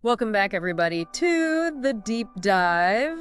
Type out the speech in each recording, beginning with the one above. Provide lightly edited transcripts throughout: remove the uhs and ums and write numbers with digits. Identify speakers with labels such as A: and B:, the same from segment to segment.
A: Welcome back, everybody, to the deep dive.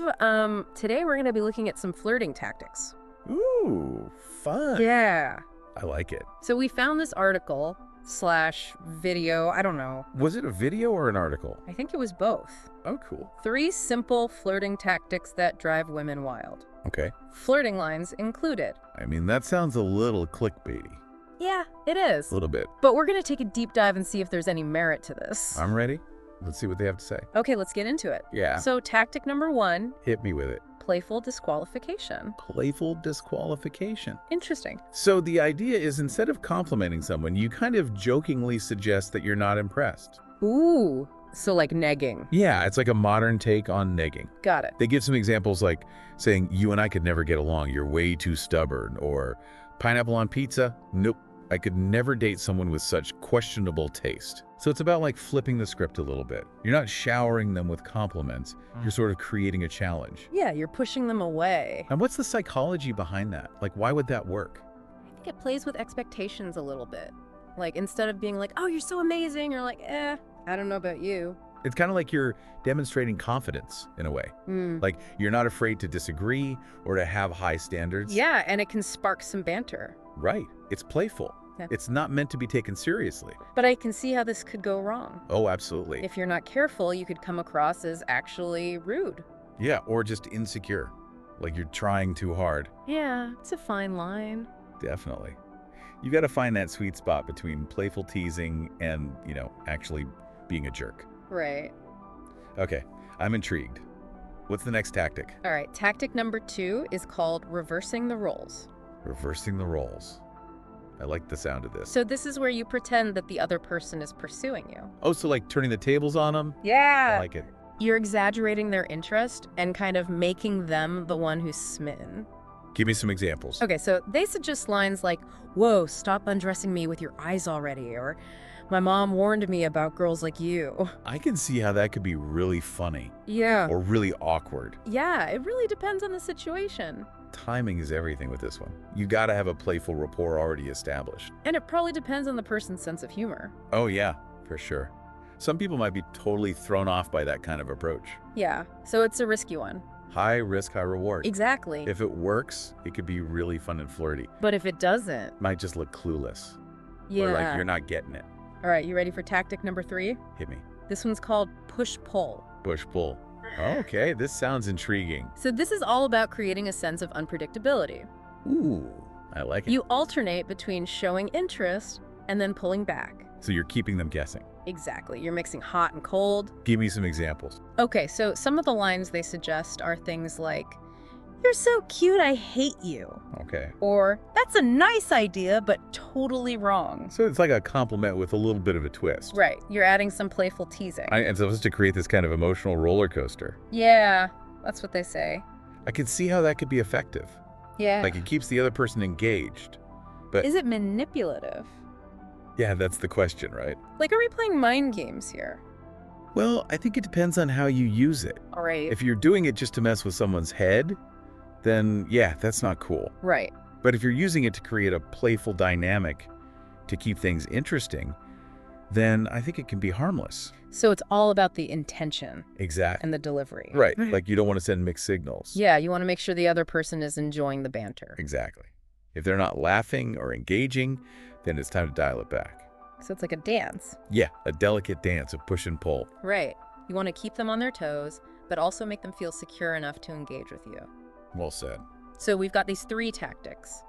A: Today we're going to be looking at some flirting tactics.
B: Ooh, fun.
A: Yeah.
B: I like it.
A: So we found this article slash video, I don't know.
B: Was it a video or an article?
A: I think it was both.
B: Oh, cool.
A: 3 simple flirting tactics that drive women wild.
B: Okay.
A: Flirting lines included.
B: I mean, that sounds a little clickbaity.
A: Yeah, it is.
B: A little bit.
A: But we're going to take a deep dive and see if there's any merit to this.
B: I'm ready. Let's see what they have to say.
A: Okay, let's get into it.
B: Yeah.
A: So tactic number 1,
B: Hit me with it.
A: playful disqualification.
B: Playful disqualification.
A: Interesting.
B: So the idea is instead of complimenting someone, you kind of jokingly suggest that you're not impressed.
A: Ooh, so like negging.
B: Yeah, it's like a modern take on negging.
A: Got it.
B: They give some examples like saying, you and I could never get along, you're way too stubborn, or pineapple on pizza? Nope. I could never date someone with such questionable taste. So it's about like flipping the script a little bit. You're not showering them with compliments. You're sort of creating a challenge.
A: Yeah, you're pushing them away.
B: And what's the psychology behind that? Like, why would that work?
A: I think it plays with expectations a little bit. Like, instead of being like, oh, you're so amazing, you're like, I don't know about you.
B: It's kind of like you're demonstrating confidence in a way. Like you're not afraid to disagree or to have high standards.
A: Yeah, and it can spark some banter.
B: Right. It's playful.
A: Yeah.
B: It's not meant to be taken seriously.
A: But I can see how this could go wrong.
B: Oh, absolutely.
A: If you're not careful, you could come across as actually rude.
B: Yeah, or just insecure. Like you're trying too hard.
A: Yeah, it's a fine line.
B: Definitely. You got to find that sweet spot between playful teasing and, actually being a jerk.
A: Right.
B: Okay, I'm intrigued. What's the next tactic?
A: All right, tactic number 2 is called reversing the roles.
B: Reversing the roles. I like the sound of this.
A: So this is where you pretend that the other person is pursuing you.
B: Oh, so like turning the tables on them?
A: Yeah.
B: I like it.
A: You're exaggerating their interest and kind of making them the one who's smitten.
B: Give me some examples.
A: Okay, so they suggest lines like, whoa, stop undressing me with your eyes already, or my mom warned me about girls like you.
B: I can see how that could be really funny
A: Yeah.
B: or really awkward.
A: Yeah, it really depends on the situation.
B: Timing is everything with this one. You got to have a playful rapport already established.
A: And it probably depends on the person's sense of humor.
B: Oh yeah, for sure. Some people might be totally thrown off by that kind of approach.
A: Yeah, so it's a risky one.
B: High risk, high reward.
A: Exactly.
B: If it works, it could be really fun and flirty.
A: But if it doesn't,
B: Might just look clueless.
A: yeah.
B: Or like you're not getting it.
A: All right, you ready for tactic number 3?
B: Hit me.
A: This one's called push-pull.
B: Push, pull. Okay, this sounds intriguing.
A: So this is all about creating a sense of unpredictability.
B: Ooh, I like it.
A: You alternate between showing interest and then pulling back.
B: So you're keeping them guessing.
A: Exactly. You're mixing hot and cold.
B: Give me some examples.
A: Okay, so some of the lines they suggest are things like, you're so cute, I hate you.
B: Okay.
A: Or, that's a nice idea, but totally wrong.
B: So it's like a compliment with a little bit of a twist.
A: Right. You're adding some playful teasing.
B: And supposed to create this kind of emotional roller coaster.
A: Yeah, that's what they say.
B: I can see how that could be effective.
A: Yeah.
B: Like it keeps the other person engaged. But
A: Is it manipulative?
B: yeah, that's the question, right?
A: Like, are we playing mind games here?
B: Well, I think it depends on how you use it.
A: All right.
B: If you're doing it just to mess with someone's head, then yeah, that's not cool.
A: Right.
B: But if you're using it to create a playful dynamic to keep things interesting, then I think it can be harmless.
A: So it's all about the intention
B: Exactly.
A: and the delivery.
B: Right. Like you don't want to send mixed signals.
A: Yeah, you want to make sure the other person is enjoying the banter.
B: Exactly. If they're not laughing or engaging, then it's time to dial it back.
A: So it's like a dance.
B: Yeah, a delicate dance of push and pull.
A: Right. You want to keep them on their toes, but also make them feel secure enough to engage with you.
B: Well said.
A: So we've got these 3 tactics: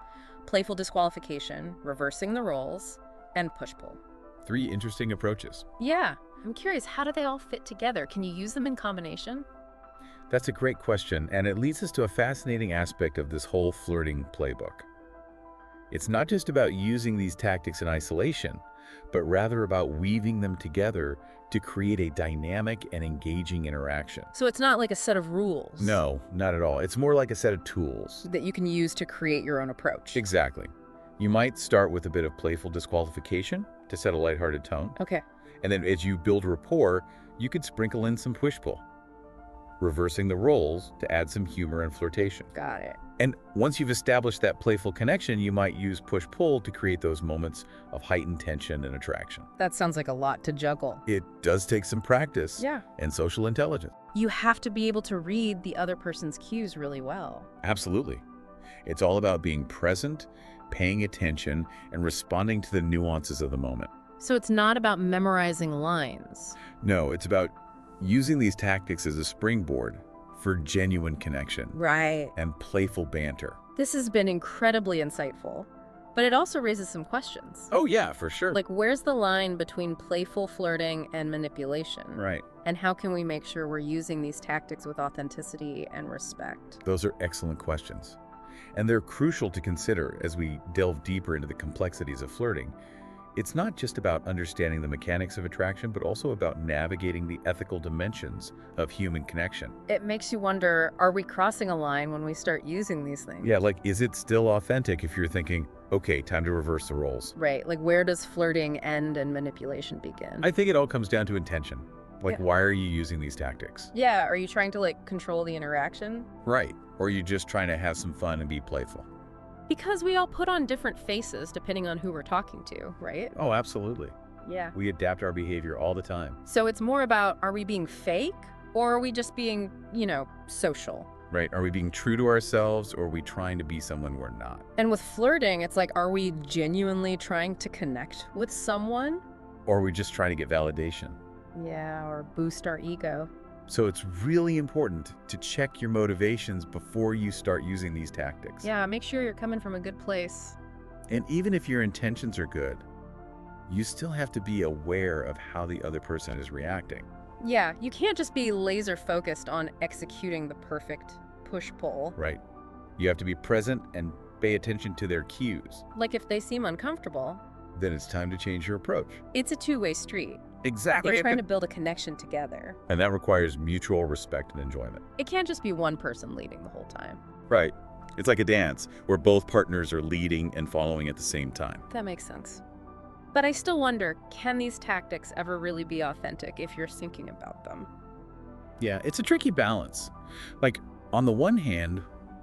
A: playful disqualification, reversing the roles, and push-pull.
B: 3 interesting approaches.
A: Yeah. I'm curious, how do they all fit together? Can you use them in combination?
B: That's a great question, and it leads us to a fascinating aspect of this whole flirting playbook. It's not just about using these tactics in isolation, but rather about weaving them together to create a dynamic and engaging interaction.
A: So it's not like a set of rules.
B: No, not at all. It's more like a set of tools.
A: That you can use to create your own approach.
B: Exactly. You might start with a bit of playful disqualification to set a lighthearted tone.
A: Okay.
B: And then as you build rapport, you could sprinkle in some push-pull. reversing the roles to add some humor and flirtation.
A: Got it.
B: And once you've established that playful connection, you might use push-pull to create those moments of heightened tension and attraction.
A: That sounds like a lot to juggle.
B: It does take some practice
A: Yeah.
B: and social intelligence.
A: You have to be able to read the other person's cues really well.
B: Absolutely. It's all about being present, paying attention, and responding to the nuances of the moment.
A: So it's not about memorizing lines.
B: No, it's about using these tactics as a springboard for genuine connection
A: Right.
B: and playful banter.
A: This has been incredibly insightful, but it also raises some questions.
B: Oh yeah, for sure.
A: Like, where's the line between playful flirting and manipulation?
B: Right.
A: And how can we make sure we're using these tactics with authenticity and respect?
B: Those are excellent questions. And they're crucial to consider as we delve deeper into the complexities of flirting. It's not just about understanding the mechanics of attraction, but also about navigating the ethical dimensions of human connection.
A: It makes you wonder, are we crossing a line when we start using these things?
B: Yeah, like, is it still authentic if you're thinking, okay, time to reverse the roles?
A: Right. Like, where does flirting end and manipulation begin?
B: I think it all comes down to intention. Like,
A: Yeah.
B: why are you using these tactics?
A: Yeah. Are you trying to, like, control the interaction?
B: Right. Or are you just trying to have some fun and be playful?
A: Because we all put on different faces depending on who we're talking to, right?
B: Oh, absolutely.
A: Yeah.
B: We adapt our behavior all the time.
A: So it's more about, are we being fake or are we just being, social?
B: Right. Are we being true to ourselves, or are we trying to be someone we're not?
A: And with flirting, it's like, are we genuinely trying to connect with someone?
B: Or are we just trying to get validation?
A: Yeah, or boost our ego.
B: So it's really important to check your motivations before you start using these tactics.
A: Yeah, make sure you're coming from a good place.
B: And even if your intentions are good, you still have to be aware of how the other person is reacting.
A: Yeah, you can't just be laser focused on executing the perfect push-pull.
B: Right. You have to be present and pay attention to their cues.
A: Like, if they seem uncomfortable,
B: Then it's time to change your approach.
A: it's a two-way street.
B: Exactly.
A: They're trying to build a connection together.
B: And that requires mutual respect and enjoyment.
A: It can't just be one person leading the whole time.
B: Right. It's like a dance where both partners are leading and following at the same time.
A: That makes sense. But I still wonder, can these tactics ever really be authentic if you're thinking about them?
B: Yeah, it's a tricky balance. Like, on the one hand,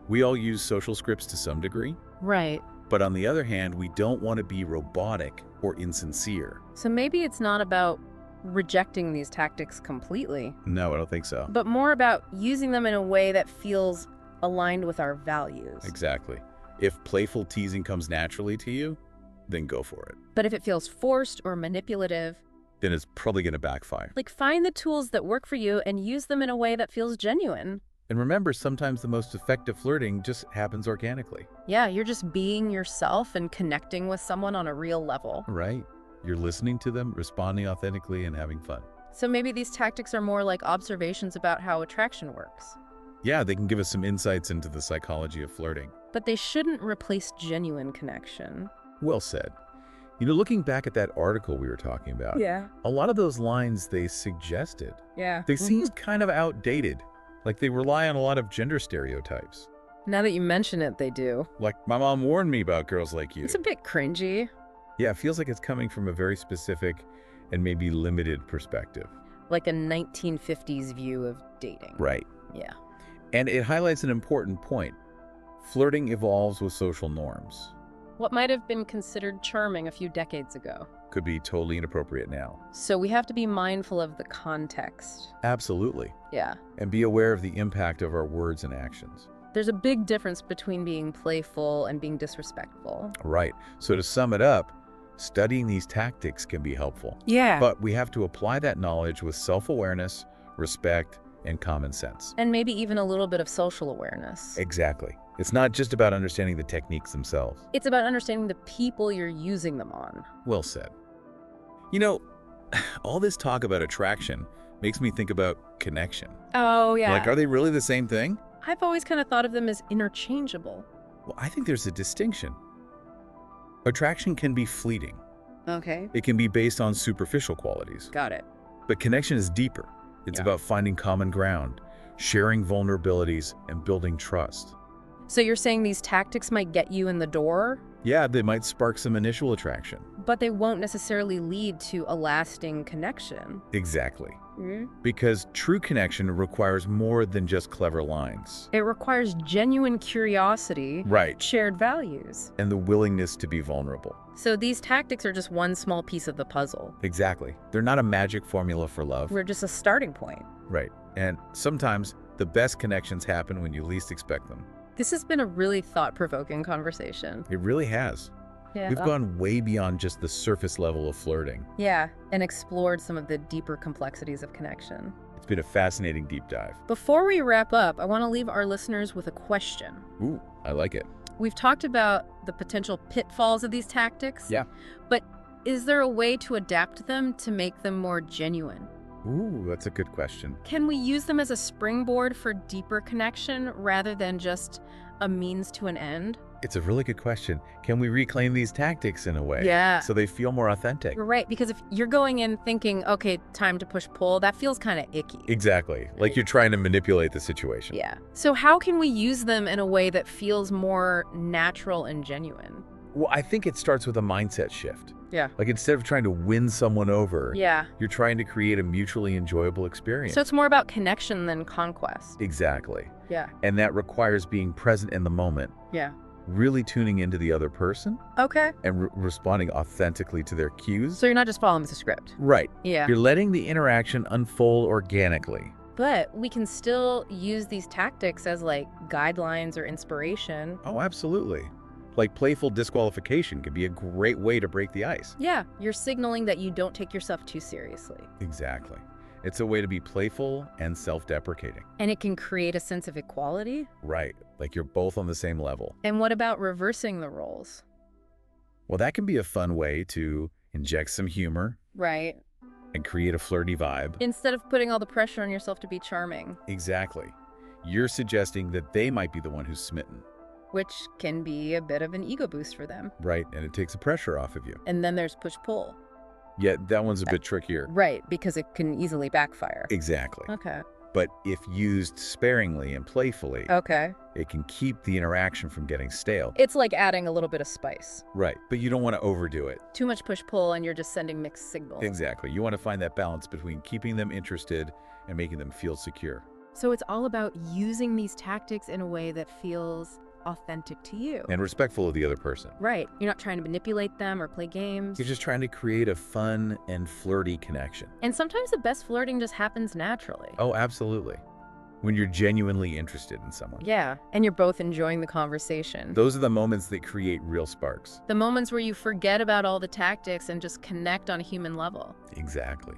B: we all use social scripts to some degree,
A: Right.
B: but on the other hand, we don't want to be robotic or insincere.
A: So maybe it's not about rejecting these tactics completely,
B: No, I don't think so.
A: but more about using them in a way that feels aligned with our values.
B: Exactly. If playful teasing comes naturally to you, then go for it.
A: But if it feels forced or manipulative,
B: Then it's probably going to backfire.
A: like, find the tools that work for you and use them in a way that feels genuine.
B: And remember, sometimes the most effective flirting just happens organically.
A: Yeah, you're just being yourself and connecting with someone on a real level.
B: Right. You're listening to them, responding authentically, and having fun.
A: So maybe these tactics are more like observations about how attraction works.
B: Yeah, they can give us some insights into the psychology of flirting.
A: But they shouldn't replace genuine connection.
B: Well said. Looking back at that article we were talking about,
A: Yeah.
B: a lot of those lines they suggested,
A: Yeah.
B: they seem kind of outdated. Like they rely on a lot of gender stereotypes.
A: Now that you mention it, they do.
B: Like, my mom warned me about girls like you.
A: It's a bit cringy.
B: Yeah, it feels like it's coming from a very specific and maybe limited perspective.
A: Like a 1950s view of dating.
B: Right.
A: Yeah.
B: And it highlights an important point. Flirting evolves with social norms.
A: What might have been considered charming a few decades ago.
B: Could be totally inappropriate now.
A: So we have to be mindful of the context.
B: Absolutely.
A: Yeah.
B: And be aware of the impact of our words and actions.
A: There's a big difference between being playful and being disrespectful.
B: Right. So to sum it up, studying these tactics can be helpful.
A: Yeah.
B: But we have to apply that knowledge with self-awareness, respect, and common sense.
A: And maybe even a little bit of social awareness.
B: Exactly. It's not just about understanding the techniques themselves.
A: It's about understanding the people you're using them on.
B: Well said. All this talk about attraction makes me think about connection.
A: Oh, yeah.
B: Like, are they really the same thing?
A: I've always kind of thought of them as interchangeable.
B: Well, I think there's a distinction. Attraction can be fleeting.
A: Okay.
B: It can be based on superficial qualities.
A: Got it.
B: But connection is deeper. It's
A: Yeah.
B: about finding common ground, sharing vulnerabilities, and building trust.
A: So you're saying these tactics might get you in the door,
B: Yeah, they might spark some initial attraction.
A: but they won't necessarily lead to a lasting connection.
B: Exactly. Because true connection requires more than just clever lines.
A: It requires genuine curiosity,
B: Right.
A: shared values.
B: And the willingness to be vulnerable.
A: So these tactics are just one small piece of the puzzle.
B: Exactly. They're not a magic formula for love.
A: We're just a starting point.
B: Right. And sometimes the best connections happen when you least expect them.
A: This has been a really thought-provoking conversation.
B: It really has.
A: Yeah.
B: We've gone way beyond just the surface level of flirting.
A: Yeah, and explored some of the deeper complexities of connection.
B: It's been a fascinating deep dive.
A: Before we wrap up, I want to leave our listeners with a question.
B: Ooh, I like it.
A: We've talked about the potential pitfalls of these tactics.
B: Yeah.
A: But is there a way to adapt them to make them more genuine?
B: Ooh, that's a good question.
A: Can we use them as a springboard for deeper connection rather than just a means to an end?
B: It's a really good question. Can we reclaim these tactics in a way?
A: Yeah.
B: So they feel more authentic?
A: You're right, because if you're going in thinking, okay, time to push pull, that feels kind of icky.
B: Exactly. Like you're trying to manipulate the situation.
A: Yeah. So how can we use them in a way that feels more natural and genuine?
B: Well, I think it starts with a mindset shift.
A: Yeah.
B: Like instead of trying to win someone over,
A: Yeah.
B: you're trying to create a mutually enjoyable experience.
A: So it's more about connection than conquest.
B: Exactly.
A: Yeah.
B: And that requires being present in the moment,
A: Yeah.
B: really tuning into the other person
A: Okay.
B: and responding authentically to their cues.
A: So you're not just following the script.
B: Right.
A: Yeah.
B: You're letting the interaction unfold organically.
A: But we can still use these tactics as like guidelines or inspiration.
B: Oh, absolutely. Like playful disqualification could be a great way to break the ice.
A: Yeah. You're signaling that you don't take yourself too seriously.
B: Exactly. It's a way to be playful and self-deprecating.
A: And it can create a sense of equality.
B: Right. Like you're both on the same level.
A: And what about reversing the roles?
B: Well, that can be a fun way to inject some humor
A: Right.
B: and create a flirty vibe.
A: Instead of putting all the pressure on yourself to be charming,
B: Exactly. You're suggesting that they might be the one who's smitten.
A: which can be a bit of an ego boost for them.
B: Right. And it takes the pressure off of you.
A: And then there's push-pull.
B: Yet that one's a bit trickier.
A: Right, because it can easily backfire.
B: Exactly.
A: Okay.
B: But if used sparingly and playfully,
A: Okay.
B: it can keep the interaction from getting stale.
A: It's like adding a little bit of spice.
B: Right. But you don't want to overdo it.
A: Too much push-pull and you're just sending mixed signals.
B: Exactly. You want to find that balance between keeping them interested and making them feel secure.
A: So it's all about using these tactics in a way that feels authentic to you.
B: And respectful of the other person.
A: Right. You're not trying to manipulate them or play games.
B: You're just trying to create a fun and flirty connection.
A: And sometimes the best flirting just happens naturally.
B: Oh, absolutely. When you're genuinely interested in someone.
A: Yeah, and you're both enjoying the conversation.
B: Those are the moments that create real sparks.
A: The moments where you forget about all the tactics and just connect on a human level.
B: Exactly.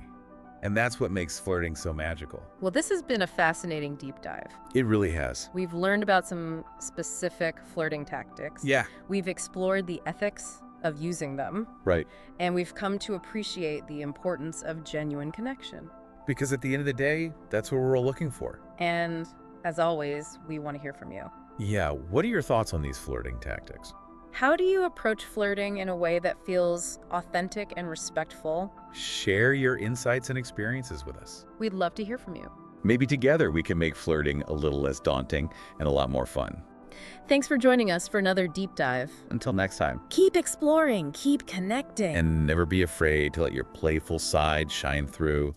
B: And that's what makes flirting so magical.
A: Well, this has been a fascinating deep dive.
B: It really has.
A: We've learned about some specific flirting tactics.
B: Yeah.
A: We've explored the ethics of using them.
B: Right.
A: And we've come to appreciate the importance of genuine connection.
B: Because at the end of the day, that's what we're all looking for.
A: And as always, we want to hear from you.
B: Yeah. What are your thoughts on these flirting tactics?
A: How do you approach flirting in a way that feels authentic and respectful?
B: Share your insights and experiences with us.
A: We'd love to hear from you.
B: Maybe together we can make flirting a little less daunting and a lot more fun.
A: Thanks for joining us for another deep dive.
B: Until next time.
A: Keep exploring, keep connecting.
B: And never be afraid to let your playful side shine through.